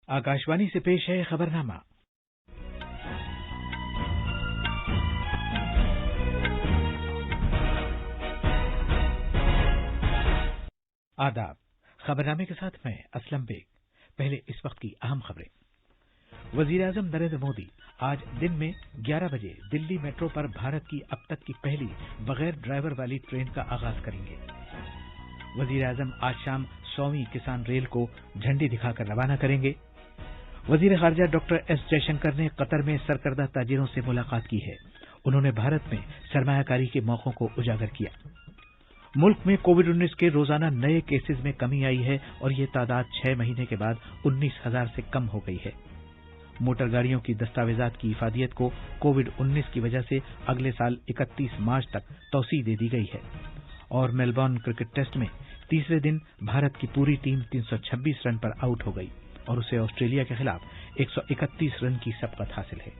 आकाशवाणी से पेश है खबरनामा। आदाब। खबरनामे के साथ मैं असलम बेग। पहले इस वक्त की अहम खबरें। वजीर-ए-आजम नरेंद्र मोदी आज दिन में 11 बजे दिल्ली मेट्रो पर भारत की अब तक की पहली बगैर ड्राइवर वाली ट्रेन का आगाज करेंगे। वजीर-ए-आजम आज शाम 100वीं किसान रेल को झंडी दिखाकर रवाना करेंगे। वजीर खारजा डॉक्टर एस जयशंकर ने कतर में सरकर्दा ताजिरों से मुलाकात की है। उन्होंने भारत में सरमायाकारी के मौकों को उजागर किया। मुल्क में कोविड-19 के रोजाना नए केसेस में कमी आई है और ये तादाद 6 महीने के बाद 19,000 से कम हो गई है। मोटर गाड़ियों की दस्तावेजात की इफादियत को कोविड-19 की वजह से अगले साल 31 मार्च तक तौसी दे दी गई है। और मेलबर्न क्रिकेट टेस्ट में तीसरे दिन भारत की पूरी टीम 326 रन पर आउट हो गई और उसे ऑस्ट्रेलिया के खिलाफ 131 रन की सबकत हासिल है।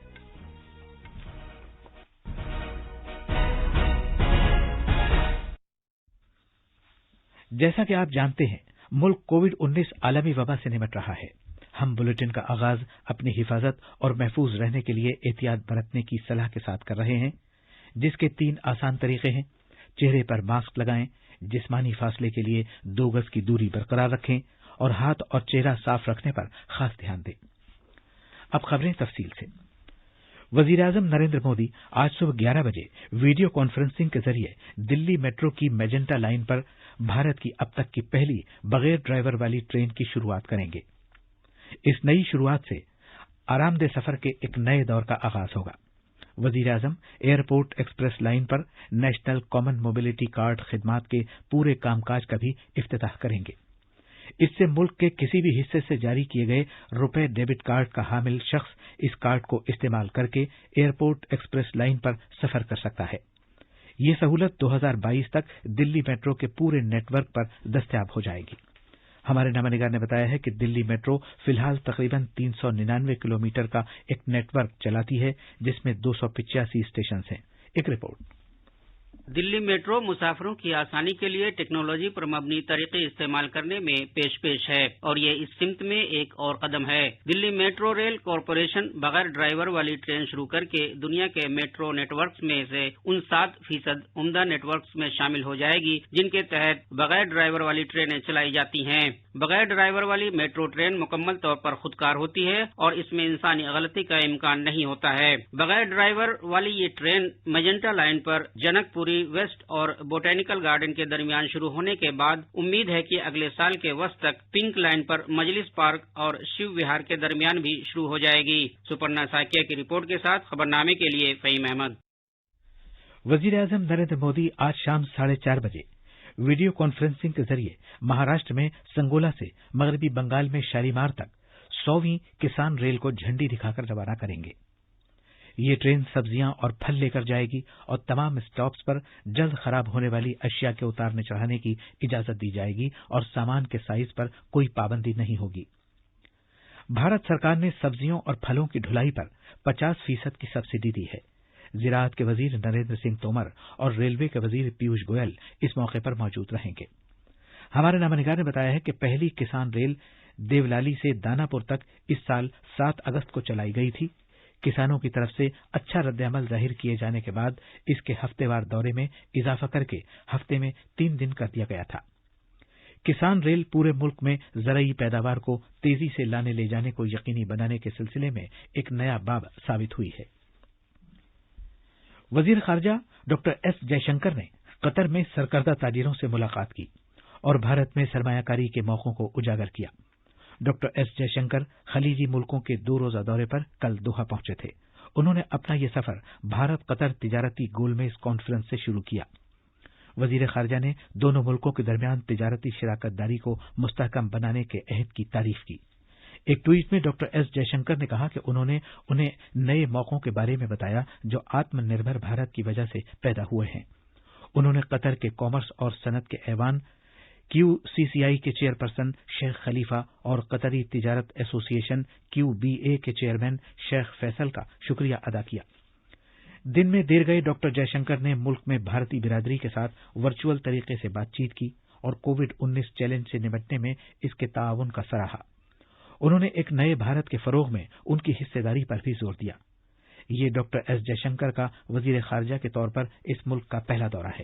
जैसा कि आप जानते हैं, मुल्क कोविड-19 आलमी वबा से निपट रहा है। हम बुलेटिन का आगाज अपनी हिफाजत और महफूज रहने के लिए एहतियात बरतने की सलाह के साथ कर रहे हैं, जिसके 3 आसान तरीके हैं। चेहरे पर मास्क लगाएं, जिस्मानी फासले के लिए 2 गज की दूरी बरकरार रखें और हाथ और चेहरा साफ रखने पर खास ध्यान दें। अब खबरें तफसील से। वजीर-ए-आजम नरेंद्र मोदी आज सुबह 11 बजे वीडियो कॉन्फ्रेंसिंग के जरिए दिल्ली मेट्रो की मेजेंटा लाइन पर भारत की अब तक की पहली बगैर ड्राइवर वाली ट्रेन की शुरुआत करेंगे। इस नई शुरुआत से आरामदेह सफर के एक नए दौर का आगाज होगा। वजीर-ए-आजम एयरपोर्ट एक्सप्रेस लाइन पर नेशनल कॉमन मोबिलिटी कार्ड खिदमात के पूरे कामकाज का भी इफ्तिताह करेंगे। इससे मुल्क के किसी भी हिस्से से जारी किए गए रुपए डेबिट कार्ड का हामिल शख्स इस कार्ड को इस्तेमाल करके एयरपोर्ट एक्सप्रेस लाइन पर सफर कर सकता है। ये सहूलत 2022 तक दिल्ली मेट्रो के पूरे नेटवर्क पर दस्तयाब हो जाएगी। हमारे नामानिगार ने बताया है कि दिल्ली मेट्रो फिलहाल तकरीबन 399 किलोमीटर का एक नेटवर्क चलाती है, जिसमें 285 स्टेशन हैं। एक रिपोर्ट। दिल्ली मेट्रो मुसाफिरों की आसानी के लिए टेक्नोलॉजी पर मबनी तरीके इस्तेमाल करने में पेश है और ये इस सिमत में एक और कदम है। दिल्ली मेट्रो रेल कॉरपोरेशन बगैर ड्राइवर वाली ट्रेन शुरू करके दुनिया के मेट्रो नेटवर्क्स में से 59% उम्दा नेटवर्क्स में शामिल हो जाएगी, जिनके तहत बगैर ड्राइवर वाली ट्रेनें चलाई जाती हैं। बगैर ड्राइवर वाली मेट्रो ट्रेन मुकम्मल तौर पर खुदकार होती है और इसमें इंसानी गलती का इम्कान नहीं होता है। बगैर ड्राइवर वाली ये ट्रेन मेजेंटा लाइन पर जनकपुरी वेस्ट और बोटेनिकल गार्डन के दरमियान शुरू होने के बाद उम्मीद है कि अगले साल के वस्त तक पिंक लाइन पर मजलिस पार्क और शिव विहार के दरमियान भी शुरू हो जाएगी। सुपर्णा साकिया की रिपोर्ट के साथ खबरनामे के लिए फहीम अहमद। वजीर-ए-आजम नरेंद्र मोदी आज शाम 4:30 बजे वीडियो कॉन्फ्रेंसिंग के जरिए महाराष्ट्र में संगोला से मगरबी बंगाल में शालीमार तक 100वीं किसान रेल को झंडी दिखाकर रवाना करेंगे। ये ट्रेन सब्जियां और फल लेकर जाएगी और तमाम स्टॉप्स पर जल्द खराब होने वाली अशिया के उतारने चढ़ाने की इजाजत दी जाएगी और सामान के साइज पर कोई पाबंदी नहीं होगी। भारत सरकार ने सब्जियों और फलों की ढुलाई पर 50% की सब्सिडी दी है। ज़िराअत के वजीर नरेंद्र सिंह तोमर और रेलवे के वजीर पीयूष गोयल इस मौके पर मौजूद रहेंगे। हमारे नामानिगार ने बताया है कि पहली किसान रेल देवलाली से दानापुर तक इस साल 7 अगस्त को चलाई गई थी। किसानों की तरफ से अच्छा रद्द-ए-अमल जाहिर किए जाने के बाद इसके हफ्तेवार दौरे में इजाफा करके हफ्ते में 3 दिन कर दिया गया था। किसान रेल पूरे मुल्क में ज़रई पैदावार को तेजी से लाने ले जाने को यकीनी बनाने के सिलसिले में एक नया बाब साबित हुई है। वजीर खारजा डॉक्टर एस जयशंकर ने कतर में सरकर्दा ताजिरों से मुलाकात की और भारत में सरमायाकारी के मौकों को उजागर किया। डॉक्टर एस जयशंकर खलीजी मुल्कों के 2 रोजा दौरे पर कल दोहा पहुंचे थे। उन्होंने अपना ये सफर भारत कतर तिजारती गोलमेज कॉन्फ्रेंस से शुरू किया। वजीर खारजा ने दोनों मुल्कों के दरमियान तिजारती शराकतदारी को मुस्तहकम बनाने के अहद की तारीफ की। एक ट्वीट में डॉक्टर एस जयशंकर ने कहा कि उन्होंने उन्हें नए मौकों के बारे में बताया जो आत्मनिर्भर भारत की वजह से पैदा हुए हैं। उन्होंने कतर के कॉमर्स और सनत के ऐवान QCCI के चेयरपर्सन शेख खलीफा और कतरी तिजारत एसोसिएशन QBA के चेयरमैन शेख फैसल का शुक्रिया अदा किया। दिन में देर गए डॉक्टर जयशंकर ने मुल्क में भारतीय बिरादरी के साथ वर्चुअल तरीके से बातचीत की और कोविड-19 चैलेंज से निपटने में इसके ताउन का सराहा। उन्होंने एक नए भारत के फरोग में उनकी हिस्सेदारी पर भी जोर दिया। ये डॉक्टर एस जयशंकर का वजीर खारजा के तौर पर इस मुल्क का पहला दौरा है।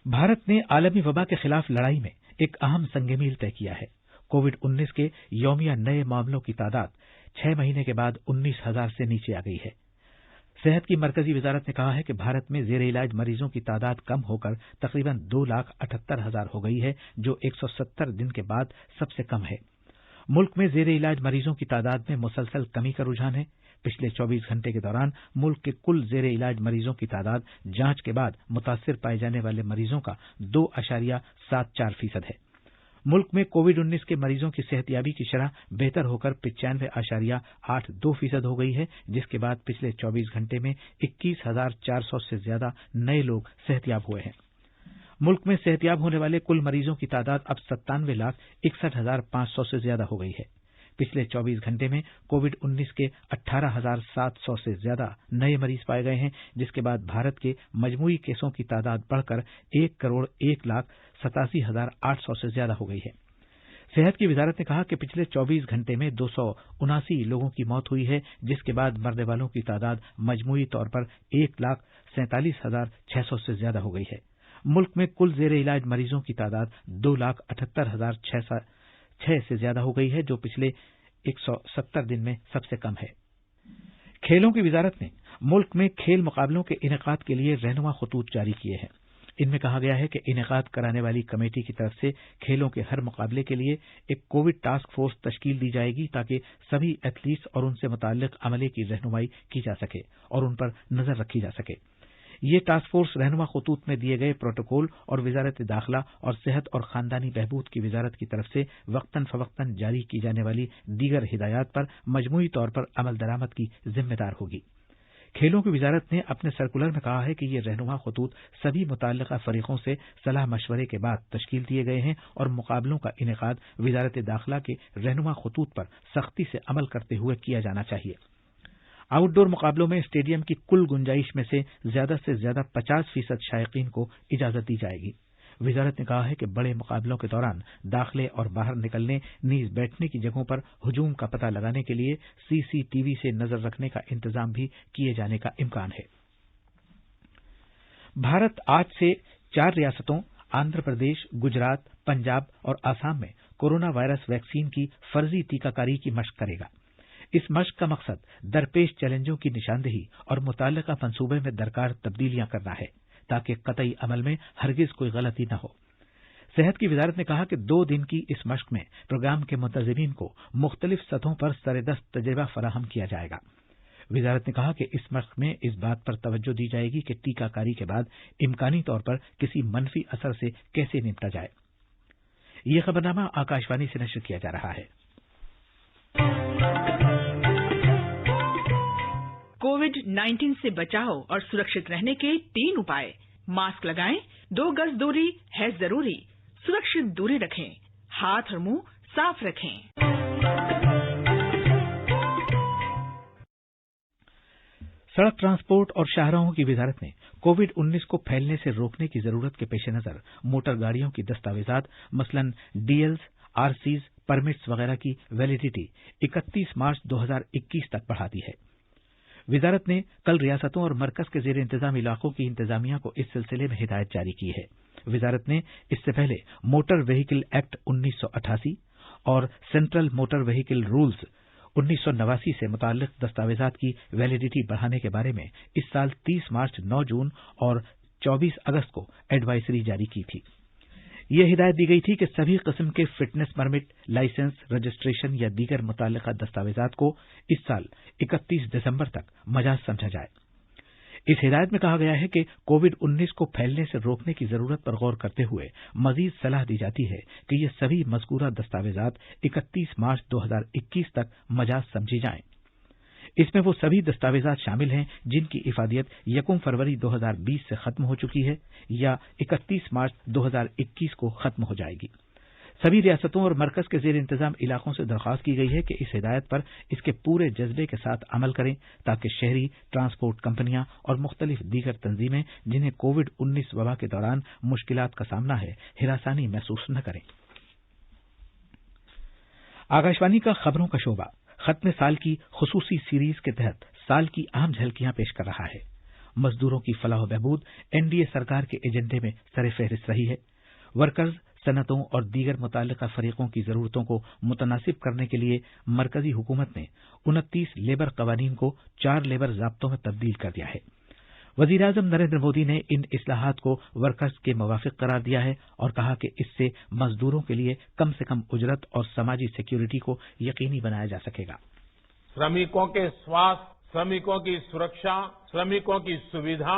भारत ने आलमी वबा के खिलाफ लड़ाई में एक अहम संग-मील तय किया है। कोविड-19 के यौमिया नए मामलों की तादाद 6 महीने के बाद 19,000 से नीचे आ गई है। सेहत की मरकजी वजारत ने कहा है कि भारत में जेर इलाज मरीजों की तादाद कम होकर तकरीबन 2,78,000 हो गई है, जो 170 दिन के बाद सबसे कम है। मुल्क में जेर इलाज मरीजों की तादाद में मुसलसल कमी का रुझान है। पिछले 24 घंटे के दौरान मुल्क के कुल जेर इलाज मरीजों की तादाद जांच के बाद मुतासिर पाए जाने वाले मरीजों का 2.74% है। मुल्क में कोविड-19 के मरीजों की सेहतयाबी की शरह बेहतर होकर 95.82% हो गई है, जिसके बाद पिछले 24 घंटे में 21,400 से ज्यादा नए लोग सेहतयाब हुए हैं। मुल्क में सेहतयाब होने वाले कुल मरीजों की तादाद अब 97,61,500 से ज्यादा हो गई है। पिछले 24 घंटे में कोविड-19 के 18,700 से ज्यादा नए मरीज पाए गए हैं, जिसके बाद भारत के मजमूई केसों की तादाद बढ़कर 1,01,87,800 से ज्यादा हो गई है। सेहत की वजारत ने कहा कि पिछले 24 घंटे में 279 लोगों की मौत हुई है, जिसके बाद मरने वालों की तादाद मजमूई तौर पर 1,47,600 से ज्यादा हो गई है। मुल्क में कुल जेर इलाज मरीजों की तादाद 2,78,606 से ज्यादा हो गई है, जो पिछले 170 दिन में सबसे कम है। खेलों की वजारत ने मुल्क में खेल मुकाबलों के इनेकाद के लिए रहनुमा खतूत जारी किए हैं। इनमें कहा गया है कि इनेकाद कराने वाली कमेटी की तरफ से खेलों के हर मुकाबले के लिए एक कोविड टास्क फोर्स तश्कील दी जाएगी, ताकि सभी एथलीट्स और उनसे मुताल्लिक अमले की रहनुमाई की जा सके और उन पर नजर रखी जा सके। ये टास्क फोर्स रहनुमा खतूत में दिए गए प्रोटोकॉल और वजारत दाखिला और सेहत और खानदानी बहबूद की वजारत की तरफ से वक्तन फवक्तन जारी की जाने वाली दीगर हिदायत पर मजमूई तौर पर अमल दरामद की जिम्मेदार होगी। खेलों की वजारत ने अपने सर्कुलर में कहा है कि ये रहनुमा खतूत सभी मुताल्लिका फरीकों से सलाह मशवरे के बाद तश्कील दिए गए हैं और मुकाबलों का इनेकाद वजारत दाखिला के रहनुमा खतूत पर सख्ती से अमल करते हुए किया जाना चाहिए। आउटडोर मुकाबलों में स्टेडियम की कुल गुंजाइश में से ज्यादा 50% शायकीन को इजाजत दी जाएगी। वजारत ने कहा है कि बड़े मुकाबलों के दौरान दाखिले और बाहर निकलने नीज बैठने की जगहों पर हुजूम का पता लगाने के लिए सीसीटीवी से नजर रखने का इंतजाम भी किए जाने का इम्कान है। भारत आज से 4 रियासतों आंध्र प्रदेश, गुजरात, पंजाब और आसाम में कोरोना वायरस वैक्सीन की फर्जी टीकाकारी की मशक करेगा। इस मशक का मकसद दरपेश चैलेंजों की निशानदेही और मुताल्लिका मंसूबे में दरकार तब्दीलियां करना है, ताकि कतई अमल में हरगिज कोई गलती न हो। सेहत की वजारत ने कहा कि 2 दिन की इस मशक में प्रोग्राम के मुंतजिमीन को मुख्तलिफ सतहों पर सरेदस्त तजुर्बा फराहम किया जाएगा। वजारत ने कहा कि इस मशक में इस बात पर तवज्जो दी जाएगी कि टीकाकारी के बाद इम्कानी तौर पर किसी मनफी असर से कैसे निपटा जाए। ये खबरनामा आकाशवाणी से नशर किया जा रहा है। कोविड-19 से बचाव और सुरक्षित रहने के 3 उपाय। मास्क लगाएं, 2 गज दूरी है जरूरी, सुरक्षित दूरी रखें, हाथ और मुंह साफ रखें। सड़क ट्रांसपोर्ट और शाहराहों की वजारत ने कोविड-19 को फैलने से रोकने की जरूरत के पेश नजर मोटर गाड़ियों की दस्तावेजात मसलन डीएल्स, आरसीज, परमिट्स वगैरह की वैलिडिटी 31 मार्च 2021 तक बढ़ा दी है। वजारत ने कल रियासतों और मरकज के जेर इंतजाम इलाकों की इंतजामिया को इस सिलसिले में हिदायत जारी की है। वजारत ने इससे पहले मोटर व्हीकल एक्ट 1988 और सेंट्रल मोटर व्हीकल रूल्स 1989 से मुताल्लिक दस्तावेजात की वैलिडिटी बढ़ाने के बारे में इस साल 30 मार्च, 9 जून और 24 अगस्त को एडवाइजरी जारी की थी। ये हिदायत दी गई थी कि सभी किस्म के फिटनेस परमिट, लाइसेंस, रजिस्ट्रेशन या दीगर मुताल्लिका दस्तावेजात को इस साल 31 दिसंबर तक मजाज समझा जाए। इस हिदायत में कहा गया है कि कोविड-19 को फैलने से रोकने की जरूरत पर गौर करते हुए मजीद सलाह दी जाती है कि ये सभी मज़कूरा दस्तावेजात 31 मार्च 2021 तक मजाज समझी जाएं। इसमें वो सभी दस्तावेजात शामिल हैं जिनकी इफादियत 1 फरवरी 2020 से खत्म हो चुकी है या 31 मार्च 2021 को खत्म हो जाएगी। सभी रियासतों और मरकज के जेर इंतजाम इलाकों से दरख्वास्त की गई है कि इस हिदायत पर इसके पूरे जज्बे के साथ अमल करें, ताकि शहरी ट्रांसपोर्ट कंपनियां और मुख्तलिफ दीगर तंजीमें जिन्हें कोविड-19 वबा के दौरान मुश्किलात का सामना है, हिरासानी महसूस न करें। आकाशवाणी का खबरों का शोबा खत्म साल की खुसूसी सीरीज के तहत साल की अहम झलकियां पेश कर रहा है। मजदूरों की फलाह बहबूद एनडीए सरकार के एजेंडे में सर-ए-फहरिस्त रही है। वर्कर्स, सनतों और दीगर मुतल्लिका फरीकों की जरूरतों को मुतनासिब करने के लिए मरकजी हुकूमत ने 29 लेबर कवानीन को 4 लेबर ज़ाब्तों में तब्दील कर दिया है। वज़ीर-ए-आज़म नरेंद्र मोदी ने इन इस्लाहात को वर्कर्स के मुवाफिक करार दिया है और कहा कि इससे मजदूरों के लिए कम से कम उजरत और समाजी सिक्योरिटी को यकीनी बनाया जा सकेगा। श्रमिकों के स्वास्थ्य, श्रमिकों की सुरक्षा, श्रमिकों की सुविधा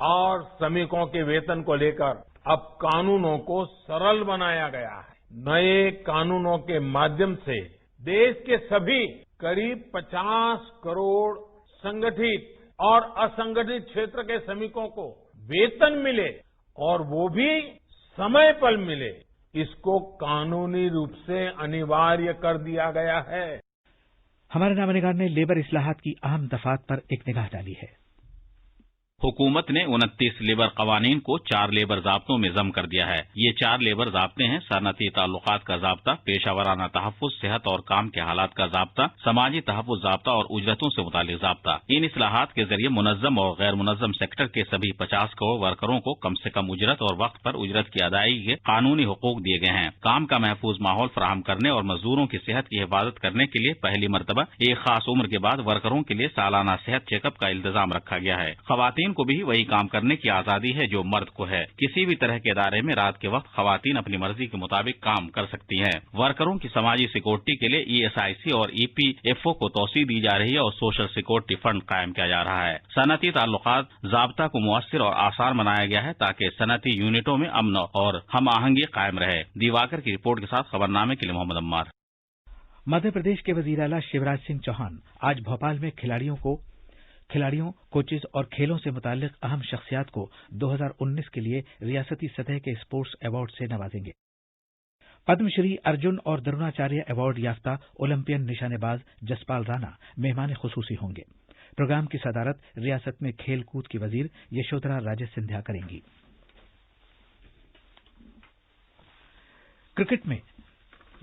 और श्रमिकों के वेतन को लेकर अब कानूनों को सरल बनाया गया है। नए कानूनों के माध्यम से देश के सभी करीब 50 करोड़ संगठित और असंगठित क्षेत्र के श्रमिकों को वेतन मिले और वो भी समय पर मिले, इसको कानूनी रूप से अनिवार्य कर दिया गया है। हमारे नामनिगार ने लेबर इस्लाहात की अहम दफात पर एक निगाह डाली है। हुकूमत ने 29 लेबर कवानीन को 4 लेबर ज़ाब्तों में जम कर दिया है। ये 4 लेबर ज़ाब्ते हैं सनती ताल्लुकात का ज़ाब्ता, पेशावराना तहफ़्फ़ुज़, सेहत और काम के हालात का ज़ाब्ता, समाजी तहफ़्फ़ुज़ ज़ाब्ता और उजरतों से मुतालिक ज़ाब्ता। इन इस्लाहात के जरिए मुनज़्ज़म और गैर मुनज़्ज़म सेक्टर के सभी 50 करोड़ वर्करों को कम से कम उजरत और वक्त पर उजरत की अदायगी के कानूनी हुकूक दिए गए हैं। काम का महफूज माहौल फराहम करने और मजदूरों की सेहत की हिफाजत करने के लिए पहली मरतबा एक खास उम्र के बाद वर्करों के लिए सालाना सेहत चेकअप का इंतजाम रखा गया है। खवातीन को भी वही काम करने की आजादी है जो मर्द को है। किसी भी तरह के इदारे में रात के वक्त खवातीन अपनी मर्जी के मुताबिक काम कर सकती हैं। वर्करों की समाजी सिक्योरिटी के लिए ESIC और EPFO को तौसीह दी जा रही है और सोशल सिक्योरिटी फंड कायम किया जा रहा है। सनती ताल्लुकात ज़ाब्ता को मुअस्सिर और आसान बनाया गया है ताकि सनती यूनिटों में अमन और हम आहंगी कायम रहे। दिवाकर की रिपोर्ट के साथ खबरनामे के लिए मोहम्मद अम्मार। मध्य प्रदेश के वजीर आला शिवराज सिंह चौहान आज भोपाल में खिलाड़ियों, कोचेज और खेलों से मुताल्लिक अहम शख्सियात को 2019 के लिए रियासती सतह के स्पोर्ट्स अवार्ड से नवाजेंगे। पद्मश्री अर्जुन और द्रोणाचार्य अवार्ड याफ्ता ओलंपियन निशानेबाज जसपाल राणा मेहमान खुसूसी होंगे। प्रोग्राम की सदारत रियासत में खेल कूद की वजीर यशोधरा राजे सिंधिया करेंगी। क्रिकेट में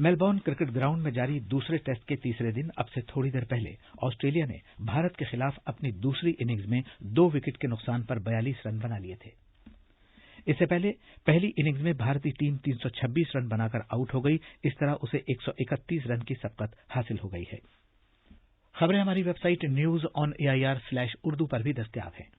मेलबोर्न क्रिकेट ग्राउंड में जारी दूसरे टेस्ट के तीसरे दिन अब से थोड़ी देर पहले ऑस्ट्रेलिया ने भारत के खिलाफ अपनी दूसरी इनिंग्स में 2 विकेट के नुकसान पर 42 रन बना लिए थे। इससे पहले पहली इनिंग्स में भारतीय टीम 326 रन बनाकर आउट हो गई। इस तरह उसे 131 रन की सबकत हासिल हो गई है। खबरें हमारी वेबसाइट newsonair/urdu पर भी दस्तयाब हैं।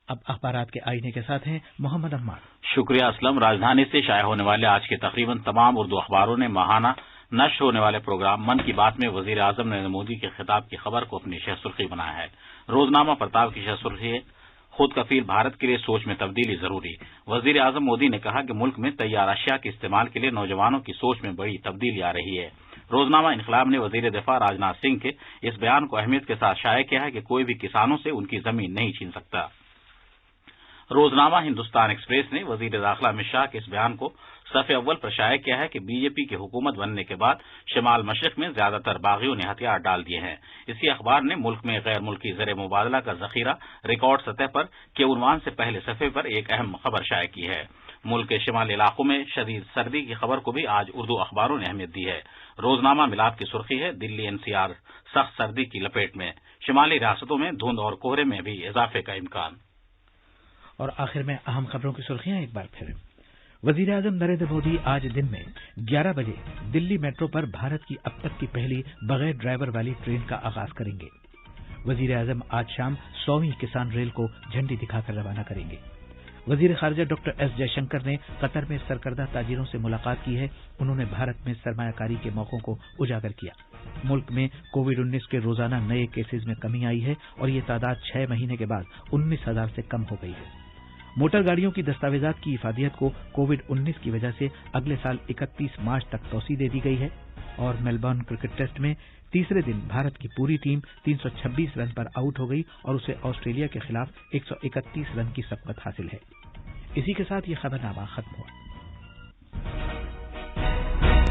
अब अखबारात के आईने के साथ हैं मोहम्मद अम्मार। शुक्रिया असलम। राजधानी से शाया होने वाले आज के तकरीबन तमाम उर्दू अखबारों ने माहाना नश्र होने वाले प्रोग्राम मन की बात में वजीर आजम नरेंद्र मोदी के खिताब की खबर को अपनी शह सुर्खी बनाया है। रोजनामा प्रताप की शह सुर्खी है, खुद कफील भारत के लिए सोच में तब्दीली जरूरी। वजीर आजम मोदी ने कहा कि मुल्क में तैयार अशिया के इस्तेमाल के लिए नौजवानों की सोच में बड़ी तब्दीली आ रही है। रोजनामा इनकलाब ने वजीर दिफा राजनाथ सिंह के इस बयान को अहमियत के साथ शाया किया है कि कोई भी किसानों से उनकी जमीन नहीं छीन सकता। रोजनामा हिंदुस्तान एक्सप्रेस ने वजीर दाखिला अमित शाह के इस बयान को सफ़े अव्वल पर शाया किया है कि बीजेपी की हुकूमत बनने के बाद शिमाल मशरिक में ज्यादातर बागियों ने हथियार डाल दिए हैं। इसी अखबार ने मुल्क में गैर मुल्की ज़र मुबादला का जखीरा रिकॉर्ड सतह पर के उन्वान से पहले सफ़े पर एक अहम खबर शाया की है। मुल्क के शिमाली इलाकों में शदीद सर्दी की खबर को भी आज उर्दू अखबारों ने अहमियत दी है। रोजनामा मिलाप की सुर्खी है, दिल्ली NCR सख्त सर्दी की लपेट में, शिमाली रियासतों में धुंध और कोहरे में भी इजाफे का इम्कान। और आखिर में अहम खबरों की सुर्खियां एक बार फिर। वजीर आजम नरेंद्र मोदी आज दिन में 11 बजे दिल्ली मेट्रो पर भारत की अब तक की पहली बगैर ड्राइवर वाली ट्रेन का आगाज करेंगे। वजीर आजम आज शाम 100वीं किसान रेल को झंडी दिखाकर रवाना करेंगे। वजीर खारजा डॉक्टर एस जयशंकर ने कतर में सरकर्दा ताजिरों से मुलाकात की है। उन्होंने भारत में सरमायाकारी के मौकों को उजागर किया। मुल्क में कोविड-19 के रोजाना नए केसेज में कमी आई है और ये तादाद 6 महीने के बाद 19,000 से कम हो गई है। मोटर गाड़ियों की दस्तावेजात की इफादियत को कोविड-19 की वजह से अगले साल 31 मार्च तक तौसीह दे दी गई है। और मेलबर्न क्रिकेट टेस्ट में तीसरे दिन भारत की पूरी टीम 326 रन पर आउट हो गई और उसे ऑस्ट्रेलिया के खिलाफ 131 रन की सबकत हासिल है। इसी के साथ ये खबरनामा खत्म हुआ।